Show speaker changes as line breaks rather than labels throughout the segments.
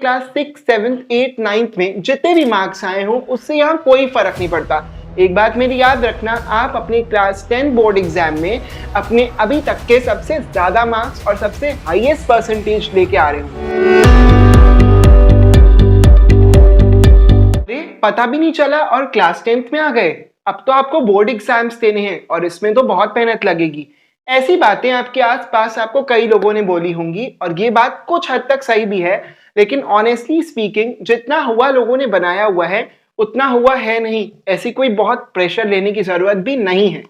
Class 6, 7, 8, 9 में जितने भी मार्क्स आए हों उससे यहाँ कोई फर्क नहीं पड़ता। एक बात मेरी याद रखना, आप अपने क्लास 10 बोर्ड एग्जाम में अपने अभी तक के सबसे ज्यादा मार्क्स और सबसे हाईएस्ट परसेंटेज लेके आ रहे हो। अरे पता भी नहीं चला और क्लास 10th में आ गए। अब तो आपको बोर्ड एग्जाम्स देने हैं और इसमें तो बहुत मेहनत लगेगी। ऐसी बातें आपके आसपास आपको कई लोगों ने बोली होंगी और ये बात कुछ हद तक सही भी है, लेकिन ऑनेस्टली स्पीकिंग जितना हुआ लोगों ने बनाया हुआ है उतना हुआ है नहीं। ऐसी कोई बहुत प्रेशर लेने की जरूरत भी नहीं है।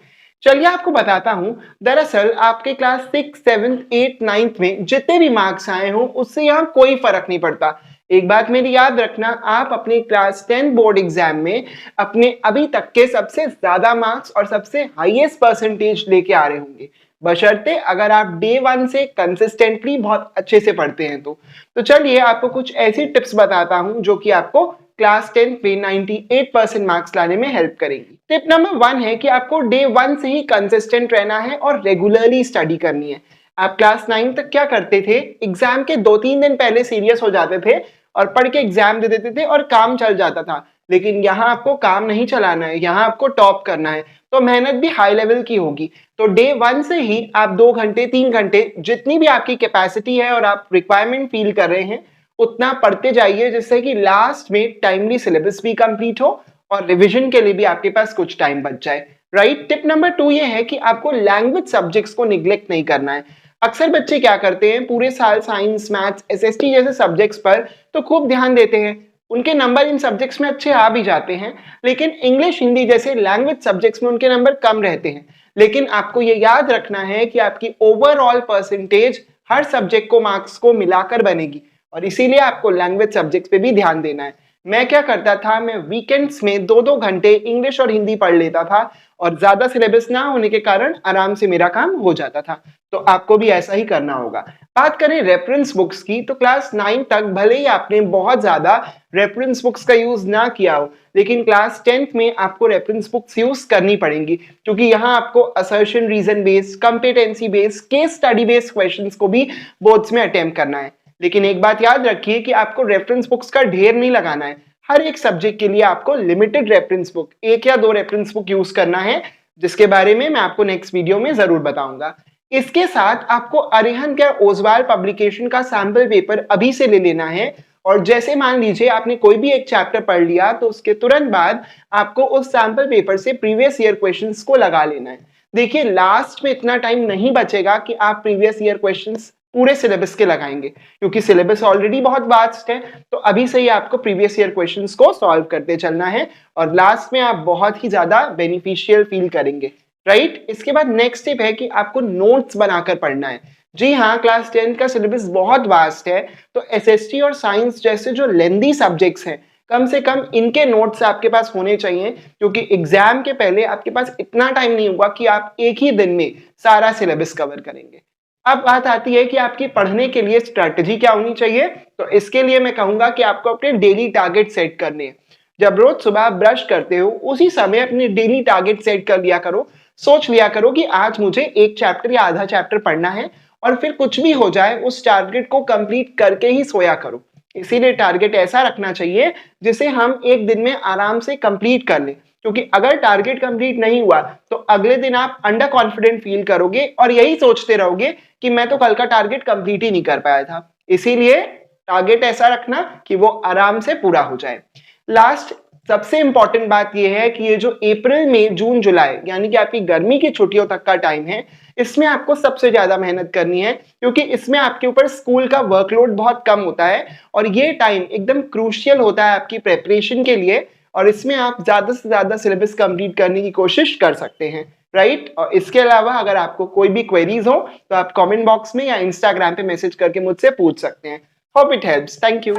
चलिए आपको बताता हूँ। दरअसल आपके क्लास 6, 7, 8, 9 में जितने भी मार्क्स आए हों उससे यहाँ कोई फर्क नहीं पड़ता। एक बात मेरी याद रखना, आप अपने क्लास 10 बोर्ड एग्जाम में अपने अभी तक के सबसे ज्यादा मार्क्स और सबसे हाईएस्ट परसेंटेज लेके आ रहे होंगे, बशर्ते अगर आप डे 1 से कंसिस्टेंटली बहुत अच्छे से पढ़ते हैं तो चलिए आपको कुछ ऐसी टिप्स बताता हूं जो कि आपको क्लास 10 में 98% मार्क्स लाने में हेल्प करेंगी। टिप नंबर 1 है कि आपको डे 1 से ही कंसिस्टेंट रहना है और रेगुलरली स्टडी करनी है। आप क्लास 9 तक क्या करते थे, एग्जाम के 2-3 दिन पहले सीरियस हो जाते थे और पढ़ के एग्जाम दे देते थे और काम चल जाता था। लेकिन यहाँ आपको काम नहीं चलाना है, यहाँ आपको टॉप करना है, तो मेहनत भी हाई लेवल की होगी। तो डे 1 से ही आप 2 घंटे 3 घंटे जितनी भी आपकी कैपेसिटी है और आप रिक्वायरमेंट फील कर रहे हैं उतना पढ़ते जाइए, जिससे कि लास्ट में टाइमली सिलेबस भी कंप्लीट हो और रिवीजन के लिए भी आपके पास कुछ टाइम बच जाए। राइट। टिप नंबर 2 ये है कि आपको लैंग्वेज सब्जेक्ट्स को निग्लेक्ट नहीं करना है। अक्सर बच्चे क्या करते हैं, पूरे साल साइंस, मैथ्स, एसएसटी जैसे सब्जेक्ट्स पर तो खूब ध्यान देते हैं, उनके नंबर इन सब्जेक्ट्स में अच्छे आ भी जाते हैं, लेकिन इंग्लिश, हिंदी जैसे लैंग्वेज सब्जेक्ट्स में उनके नंबर कम रहते हैं। लेकिन आपको ये याद रखना है कि आपकी ओवरऑल परसेंटेज हर सब्जेक्ट को मार्क्स को मिलाकर बनेगी और इसीलिए आपको लैंग्वेज सब्जेक्ट्स पे भी ध्यान देना है। मैं क्या करता था, मैं वीकेंड्स में 2-2 घंटे इंग्लिश और हिंदी पढ़ लेता था और ज्यादा सिलेबस ना होने के कारण आराम से मेरा काम हो जाता था। तो आपको भी ऐसा ही करना होगा। बात करें रेफरेंस बुक्स की, तो क्लास 9 तक भले ही आपने बहुत ज्यादा रेफरेंस बुक्स का यूज ना किया हो, लेकिन क्लास 10th में आपको रेफरेंस बुक्स यूज करनी पड़ेंगी, क्योंकि यहाँ आपको assertion, reason based, competency based, case study based questions को भी बोर्ड्स में अटेम्प्ट करना है। लेकिन एक बात याद रखिए कि आपको रेफरेंस बुक्स का ढेर नहीं लगाना है। हर एक सब्जेक्ट के लिए आपको लिमिटेड रेफरेंस बुक, 1 या 2 रेफरेंस बुक यूज करना है, जिसके बारे में मैं आपको नेक्स्ट वीडियो में जरूर बताऊंगा। इसके साथ आपको अरिहंत या ओसवाल पब्लिकेशन का सैंपल पेपर अभी से ले लेना है और जैसे मान लीजिए आपने कोई भी एक चैप्टर पढ़ लिया तो उसके तुरंत बाद आपको उस सैंपल पेपर से प्रीवियस ईयर क्वेश्चंस को लगा लेना है। देखिए लास्ट में इतना टाइम नहीं बचेगा कि आप प्रीवियस ईयर क्वेश्चंस पूरे सिलेबस के लगाएंगे, क्योंकि सिलेबस ऑलरेडी बहुत वास्ट है। तो अभी से ही आपको प्रीवियस ईयर क्वेश्चंस को सॉल्व करते चलना है और लास्ट में आप बहुत ही ज्यादा बेनिफिशियल फील करेंगे। राइट। इसके बाद नेक्स्ट स्टेप है कि आपको नोट्स बनाकर पढ़ना है। जी हाँ, क्लास 10 का सिलेबस बहुत वास्ट है, तो एसएसटी और साइंस जैसे जो लेंदी सब्जेक्ट्स हैं, कम से कम इनके नोट्स आपके पास होने चाहिए, क्योंकि एग्जाम के पहले आपके पास इतना टाइम नहीं होगा कि आप एक ही दिन में सारा सिलेबस कवर करेंगे। अब बात आती है कि आपकी पढ़ने के लिए स्ट्रैटेजी क्या होनी चाहिए। तो इसके लिए मैं कहूंगा कि आपको अपने डेली टारगेट सेट करने हैं। जब रोज सुबह ब्रश करते हो उसी समय अपने डेली टारगेट सेट कर लिया करो। सोच लिया करो कि आज मुझे 1 चैप्टर या आधा चैप्टर पढ़ना है और फिर कुछ भी हो जाए उस टारगेट को कंप्लीट करके ही सोया करो। इसीलिए टारगेट ऐसा रखना चाहिए जिसे हम एक दिन में आराम से कंप्लीट कर लें, क्योंकि अगर टारगेट कंप्लीट नहीं हुआ तो अगले दिन आप अंडर कॉन्फिडेंट फील करोगे और यही सोचते रहोगे कि मैं तो कल का टारगेट कंप्लीट ही नहीं कर पाया था। इसीलिए टारगेट ऐसा रखना कि वो आराम से पूरा हो जाए। लास्ट सबसे इंपॉर्टेंट बात यह है कि ये जो अप्रैल, मई, जून, जुलाई यानी कि आपकी गर्मी की छुट्टियों तक का टाइम है, इसमें आपको सबसे ज्यादा मेहनत करनी है, क्योंकि इसमें आपके ऊपर स्कूल का वर्कलोड बहुत कम होता है और ये टाइम एकदम क्रूशियल होता है आपकी प्रेपरेशन के लिए और इसमें आप ज्यादा से ज्यादा सिलेबस कंप्लीट करने की कोशिश कर सकते हैं। राइट। और इसके अलावा अगर आपको कोई भी क्वेरीज हो तो आप कमेंट बॉक्स में या इंस्टाग्राम पे मैसेज करके मुझसे पूछ सकते हैं। Hope it helps. Thank you.